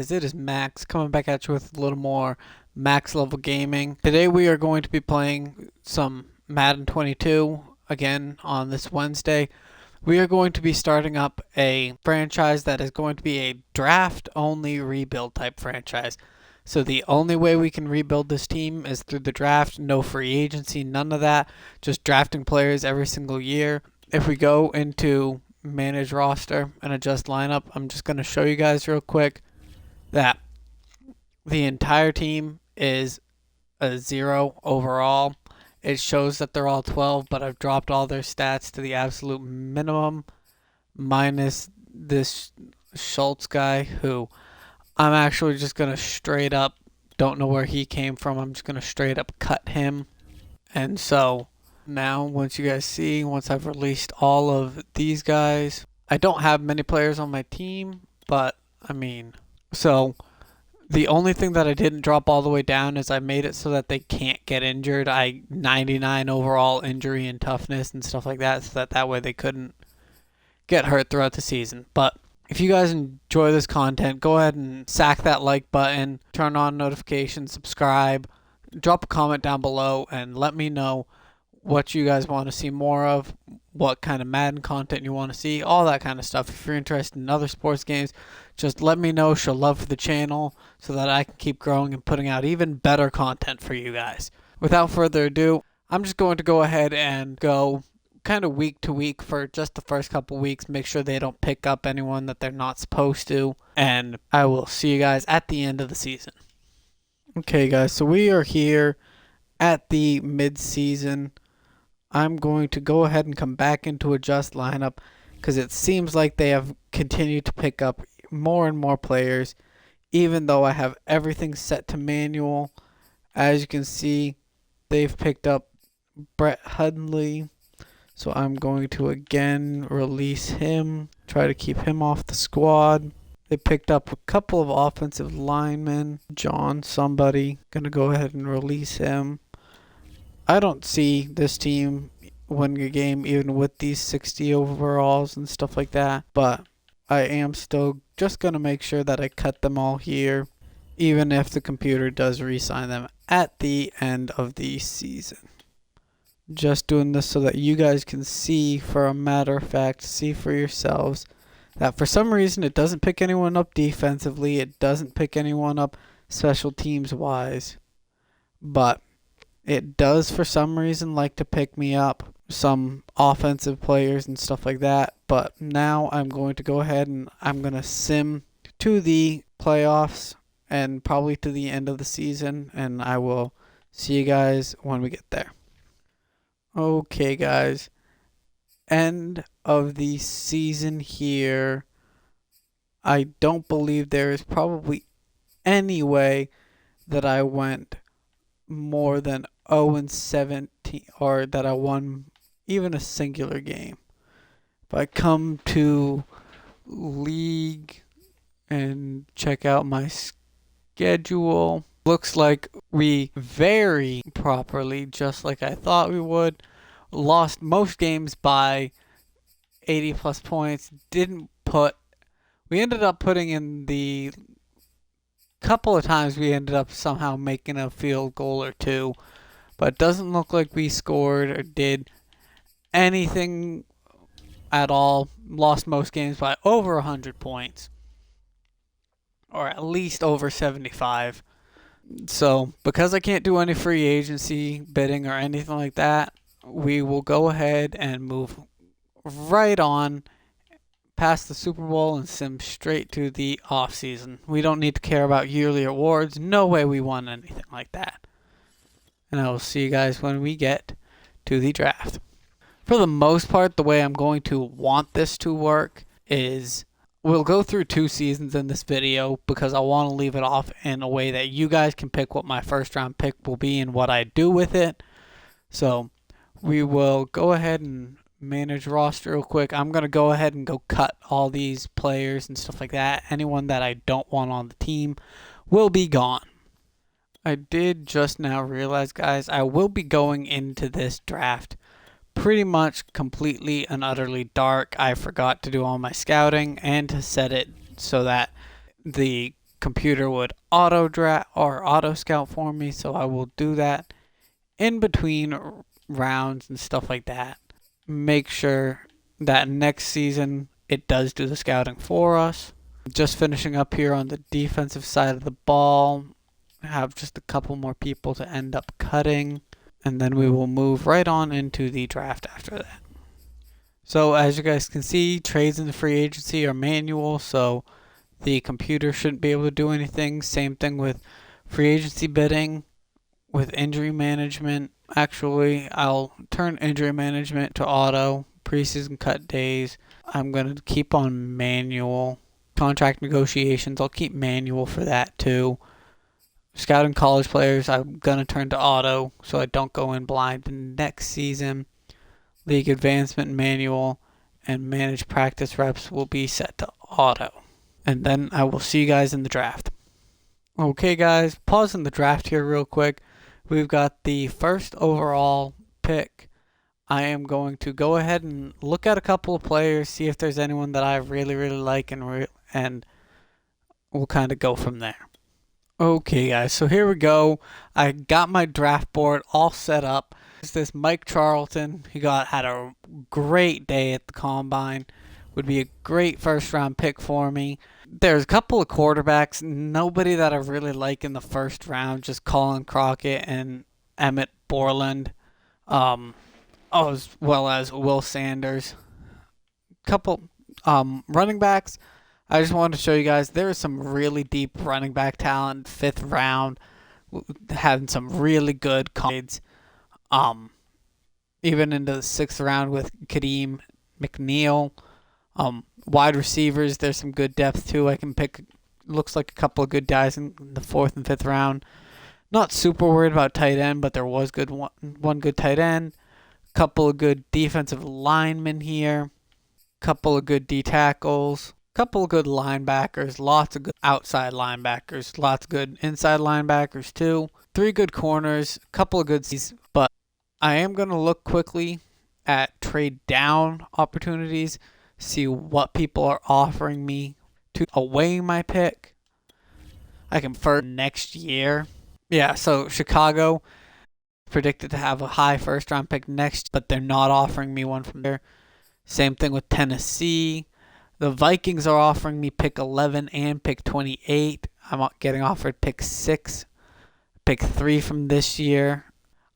guys? It is Max coming back at you with a little more max level gaming. Today we are going to be playing some Madden 22 again on this Wednesday. We are going to be starting up a franchise that is going to be a draft only rebuild type franchise. So the only way we can rebuild this team is through the draft, no free agency, none of that, just drafting players every single year. If we go into manage roster and adjust lineup, I'm just going to show you guys real quick that the entire team is a 0 overall. It shows that they're all 12, but I've dropped all their stats to the absolute minimum, minus this Schultz guy, who I'm actually just going to straight up, don't know where he came from, I'm just going to straight up cut him. And so now, once you guys see, once I've released all of these guys, I don't have many players on my team, but so the only thing that I didn't drop all the way down is I made it so that they can't get injured. I 99 overall injury and toughness and stuff like that, so that way they couldn't get hurt throughout the season. But if you guys enjoy this content, go ahead and sack that like button, turn on notifications, subscribe, drop a comment down below, and let me know what you guys want to see more of, what kind of Madden content you want to see, all that kind of stuff. If you're interested in other sports games, just let me know, show love for the channel so that I can keep growing and putting out even better content for you guys. Without further ado, I'm just going to go ahead and go kind of week to week for just the first couple weeks, make sure they don't pick up anyone that they're not supposed to, and I will see you guys at the end of the season. Okay guys, so we are here at the mid-season. I'm going to go ahead and come back into adjust lineup because it seems like they have continued to pick up more and more players, even though I have everything set to manual. As you can see, they've picked up Brett Hundley, so I'm going to again release him, try to keep him off the squad. They picked up a couple of offensive linemen, John somebody, gonna go ahead and release him. I don't see this team winning a game even with these 60 overalls and stuff like that, but I am still just going to make sure that I cut them all here, even if the computer does re-sign them at the end of the season. Just doing this so that you guys can see, for a matter of fact, see for yourselves, that for some reason it doesn't pick anyone up defensively, it doesn't pick anyone up special teams wise, but it does for some reason like to pick me up some offensive players and stuff like that. But now I'm going to go ahead and I'm going to sim to the playoffs and probably to the end of the season, and I will see you guys when we get there. Okay guys, end of the season here. I don't believe there is probably any way that I went more than 0-17, or that I won even a singular game. If I come to league and check out my schedule, looks like we very properly, just like I thought we would, lost most games by 80 plus points. We ended up putting in the couple of times we ended up somehow making a field goal or two, but it doesn't look like we scored or did anything at all. Lost most games by over 100 points, or at least over 75. So because I can't do any free agency bidding or anything like that, we will go ahead and move right on past the Super Bowl and sim straight to the off season. We don't need to care about yearly awards. No way we won anything like that. And I will see you guys when we get to the draft. For the most part, the way I'm going to want this to work is we'll go through 2 seasons in this video because I want to leave it off in a way that you guys can pick what my first round pick will be and what I do with it. So we will go ahead and manage roster real quick. I'm going to go ahead and go cut all these players and stuff like that. Anyone that I don't want on the team will be gone. I did just now realize, guys, I will be going into this draft pretty much completely and utterly dark. I forgot to do all my scouting and to set it so that the computer would auto draft or auto scout for me, so I will do that in between rounds and stuff like that. Make sure that next season it does do the scouting for us. Just finishing up here on the defensive side of the ball. Have just a couple more people to end up cutting, and then we will move right on into the draft after that. So as you guys can see, trades in the free agency are manual, so the computer shouldn't be able to do anything. Same thing with free agency bidding. With injury management, actually, I'll turn injury management to auto. Preseason cut days, I'm going to keep on manual. Contract negotiations, I'll keep manual for that too. Scouting college players, I'm going to turn to auto so I don't go in blind next season. League advancement manual and managed practice reps will be set to auto. And then I will see you guys in the draft. Okay guys, pausing the draft here real quick. We've got the first overall pick. I am going to go ahead and look at a couple of players, see if there's anyone that I really like, and we'll kind of go from there. Okay guys, so here we go. I got my draft board all set up. It's this Mike Charlton. He had a great day at the combine. Would be a great first round pick for me. There's a couple of quarterbacks, nobody that I really like in the first round, just Colin Crockett and Emmett Borland, as well as Will Sanders. Couple running backs. I just wanted to show you guys there is some really deep running back talent. 5th round, having some really good grades. Even into the 6th round with Kadeem McNeil. Wide receivers, there's some good depth too. I can pick, looks like a couple of good guys in the 4th and 5th round. Not super worried about tight end, but there was one good tight end. Couple of good defensive linemen here. Couple of good D tackles. Couple of good linebackers. Lots of good outside linebackers. Lots of good inside linebackers too. 3 good corners. Couple of good C's. But I am going to look quickly at trade down opportunities. See what people are offering me to away my pick. I can for next year. Yeah, so Chicago predicted to have a high first round pick next, but they're not offering me one from there. Same thing with Tennessee. The Vikings are offering me pick 11 and pick 28. I'm getting offered pick 6, pick 3 from this year.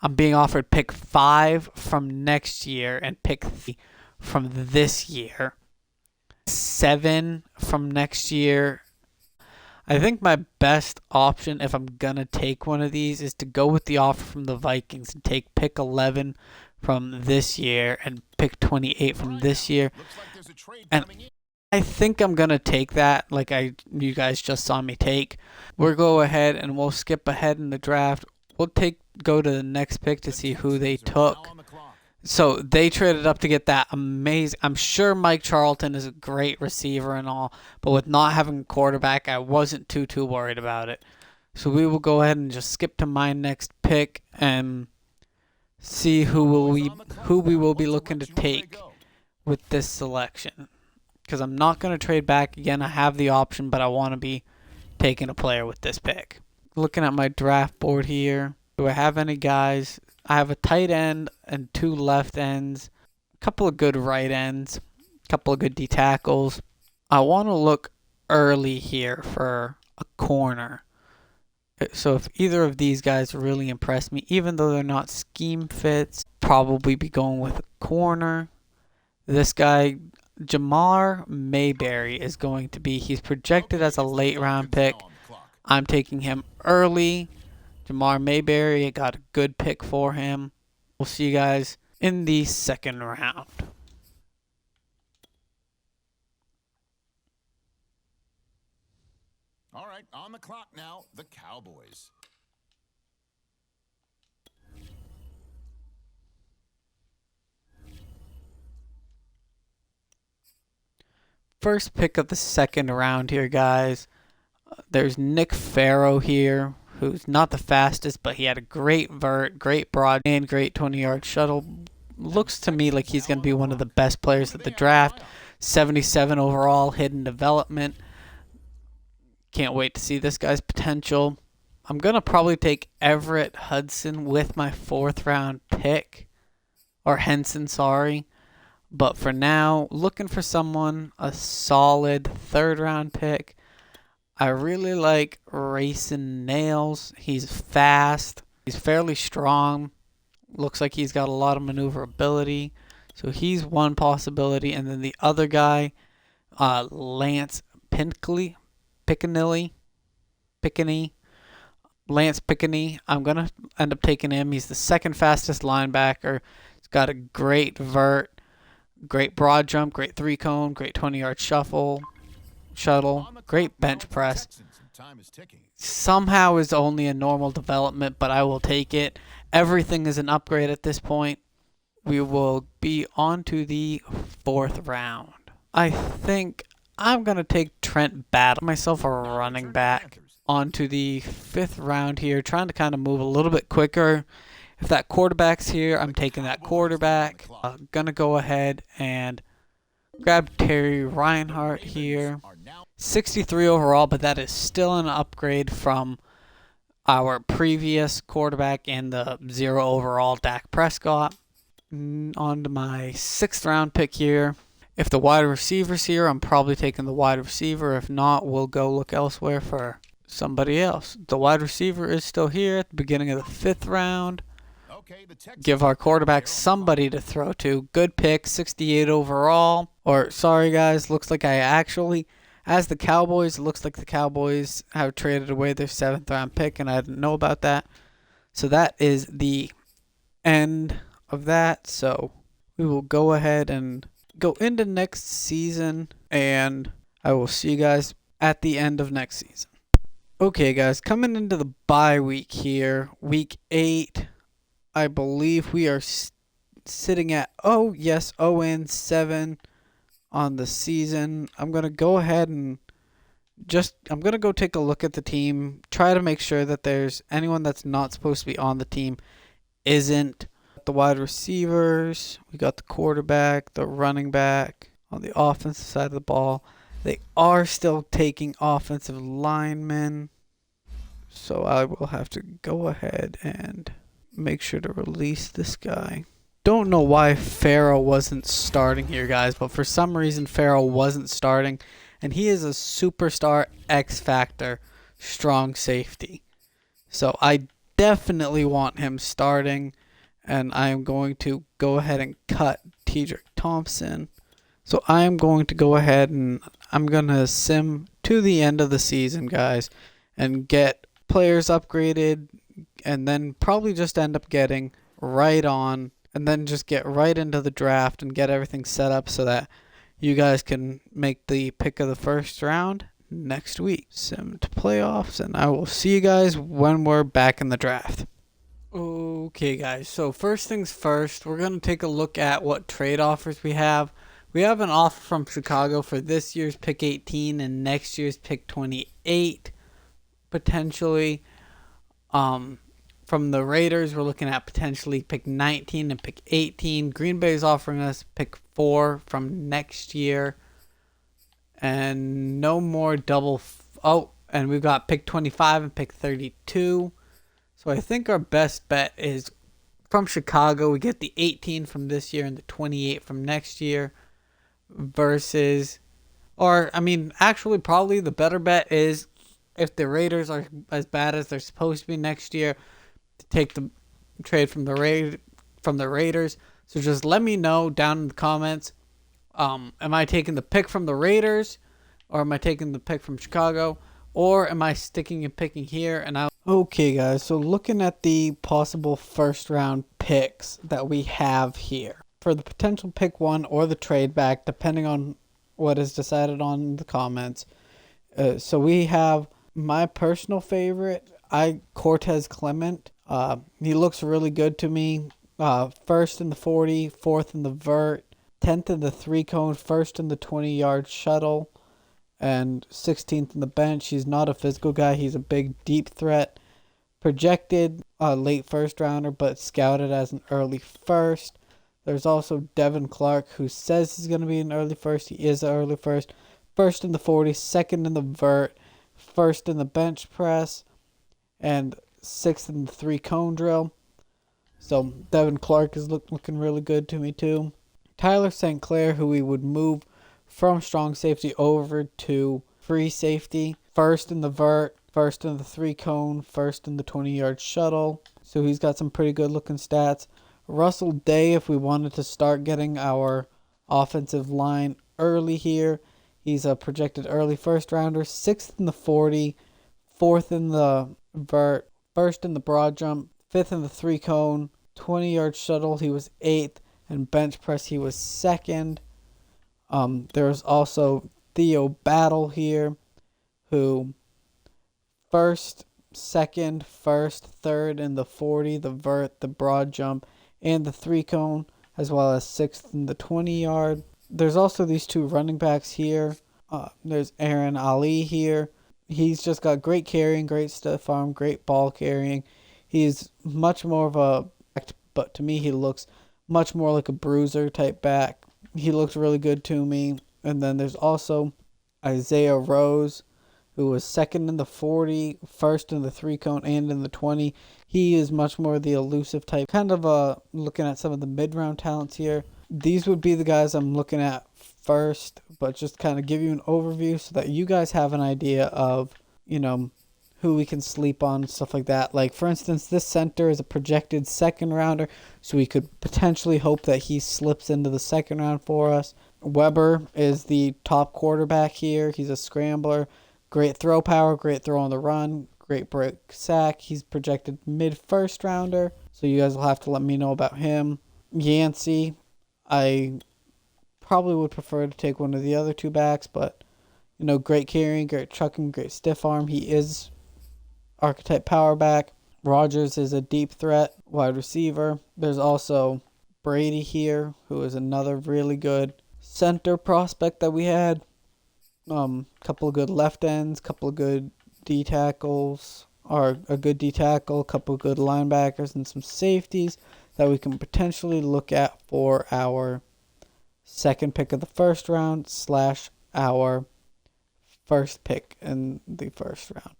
I'm being offered pick 5 from next year and pick 3 from this year. 7 from next year. I think my best option, if I'm going to take one of these, is to go with the offer from the Vikings and take pick 11 from this year and pick 28 from this year. And I think I'm going to take that, like you guys just saw me take. We'll go ahead and we'll skip ahead in the draft. We'll go to the next pick to see who they took. So they traded up to get that amazing. I'm sure Mike Charlton is a great receiver and all, but with not having a quarterback, I wasn't too worried about it. So we will go ahead and just skip to my next pick and see who we will be looking to take with this selection. Because I'm not going to trade back again. I have the option, but I want to be taking a player with this pick. Looking at my draft board here, do I have any guys? I have a tight end and 2 left ends, a couple of good right ends, a couple of good D tackles. I want to look early here for a corner. So if either of these guys really impress me, even though they're not scheme fits, probably be going with a corner. This guy, Jamar Mayberry, is going to be, he's projected as a late round pick. I'm taking him early. Jamar Mayberry, I got a good pick for him. We'll see you guys in the 2nd round. All right, on the clock now, the Cowboys. First pick of the 2nd round here, guys. There's Nick Farrow here, who's not the fastest, but he had a great vert, great broad, and great 20-yard shuttle. Looks to me like he's going to be one of the best players at the draft. 77 overall, hidden development. Can't wait to see this guy's potential. I'm going to probably take Everett Hudson with my 4th round pick. Or Henson, sorry. But for now, looking for someone, a solid 3rd round pick. I really like Racing Nails. He's fast. He's fairly strong. Looks like he's got a lot of maneuverability. So he's one possibility. And then the other guy, Lance Pinkley, Lance Pickney. I'm going to end up taking him. He's the 2nd fastest linebacker. He's got a great vert, great broad jump, great 3-cone, great 20-yard shuttle, great bench press. Somehow is only a normal development, but I will take it. Everything is an upgrade at this point. We will be on to the 4th round. I think I'm going to take Trent Battle, myself a running back, onto the 5th round here, trying to kind of move a little bit quicker. If that quarterback's here, I'm taking that quarterback. I'm going to go ahead and grab Terry Reinhardt here. 63 overall, but that is still an upgrade from our previous quarterback and the 0 overall Dak Prescott. On to my 6th round pick here. If the wide receiver's here, I'm probably taking the wide receiver. If not, we'll go look elsewhere for somebody else. The wide receiver is still here at the beginning of the 5th round. Give our quarterback somebody to throw to. Good pick, 68 overall. Or, sorry guys, looks like I actually, as the Cowboys, it looks like the Cowboys have traded away their 7th round pick, and I didn't know about that. So that is the end of that. So we will go ahead and go into next season, and I will see you guys at the end of next season. Okay guys, coming into the bye week here, week 8. I believe we are sitting at 0-7 on the season. I'm going to go ahead and I'm going to go take a look at the team, try to make sure that there's anyone that's not supposed to be on the team isn't. The wide receivers, we got the quarterback, the running back. On the offensive side of the ball, they are still taking offensive linemen. So I will have to go ahead and make sure to release this guy. Don't know why Farrell wasn't starting here, guys, but for some reason Farrell wasn't starting, and he is a superstar X Factor strong safety. So I definitely want him starting, and I am going to go ahead and cut Tedrick Thompson. So I am going to go ahead and I'm going to sim to the end of the season, guys, and get players upgraded, and then probably just end up getting right on, and then just get right into the draft and get everything set up so that you guys can make the pick of the 1st round next week. Sim to playoffs, and I will see you guys when we're back in the draft. Okay guys, so first things first, we're going to take a look at what trade offers we have. We have an offer from Chicago for this year's pick 18 and next year's pick 28, potentially. From the Raiders, we're looking at potentially pick 19 and pick 18. Green Bay is offering us pick 4 from next year. And no more and we've got pick 25 and pick 32. So I think our best bet is from Chicago. We get the 18 from this year and the 28 from next year. Actually, probably the better bet is if the Raiders are as bad as they're supposed to be next year, to take the trade from the Raiders. So just let me know down in the comments. Am I taking the pick from the Raiders, or am I taking the pick from Chicago, or am I sticking and picking here? Okay, guys. So looking at the possible 1st round picks that we have here for the potential pick 1 or the trade back, depending on what is decided on in the comments. So we have my personal favorite, Cortez Clement. He looks really good to me. 1st in the 40, 4th in the vert, 10th in the 3-cone, 1st in the 20-yard shuttle, and 16th in the bench. He's not a physical guy. He's a big, deep threat. Projected late 1st rounder, but scouted as an early 1st. There's also Devin Clark, who says he's going to be an early 1st. He is an early 1st. 1st in the 40, 2nd in the vert, first in the bench press, and sixth in the 3-cone drill. So Devin Clark is looking really good to me too. Tyler St. Clair, who we would move from strong safety over to free safety. First in the vert, first in the 3-cone, first in the 20-yard shuttle. So he's got some pretty good looking stats. Russell Day, if we wanted to start getting our offensive line early here, he's a projected early first rounder. Sixth in the 40, fourth in the vert, first in the broad jump, fifth in the 3-cone, 20-yard shuttle, he was eighth, and bench press, he was second. There's also Theo Battle here, who first, second, first, third in the 40, the vert, the broad jump, and the 3-cone, as well as sixth in the 20-yard. There's also these two running backs here. There's Aaron Ali here. He's just got great carrying, great stiff arm, great ball carrying. He's much more of a, but to me he looks much more like a bruiser type back. He looked really good to me. And then there's also Isaiah Rose, who was second in the 40, first in the 3-cone, and in the 20. He is much more the elusive type. Kind of looking at some of the mid-round talents here. These would be the guys I'm looking at first, but just kind of give you an overview so that you guys have an idea of, who we can sleep on, stuff like that. Like, for instance, this center is a projected second rounder, so we could potentially hope that he slips into the second round for us. Weber is the top quarterback here. He's a scrambler. Great throw power, great throw on the run, great break sack. He's projected mid-first rounder, so you guys will have to let me know about him. Yancey, I probably would prefer to take one of the other two backs, but, great carrying, great chucking, great stiff arm. He is archetype power back. Rogers is a deep threat wide receiver. There's also Brady here, who is another really good center prospect that we had. Couple of good left ends, couple of good D tackles, or a good D tackle, a couple of good linebackers, and some safeties that we can potentially look at for our second pick of the first round / our first pick in the first round.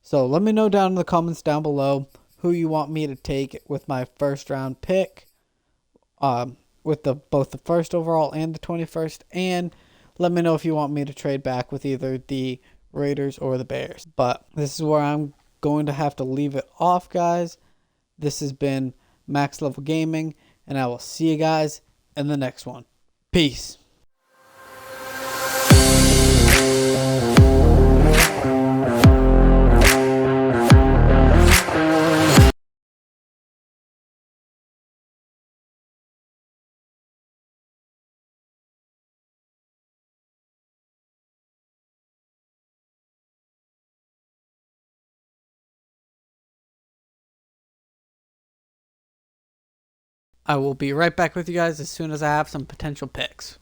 So let me know down in the comments down below who you want me to take with my first round pick, with both the first overall and the 21st, and let me know if you want me to trade back with either the Raiders or the Bears. But this is where I'm going to have to leave it off, guys. This has been Max Level Gaming, and I will see you guys in the next one. Peace. I will be right back with you guys as soon as I have some potential picks.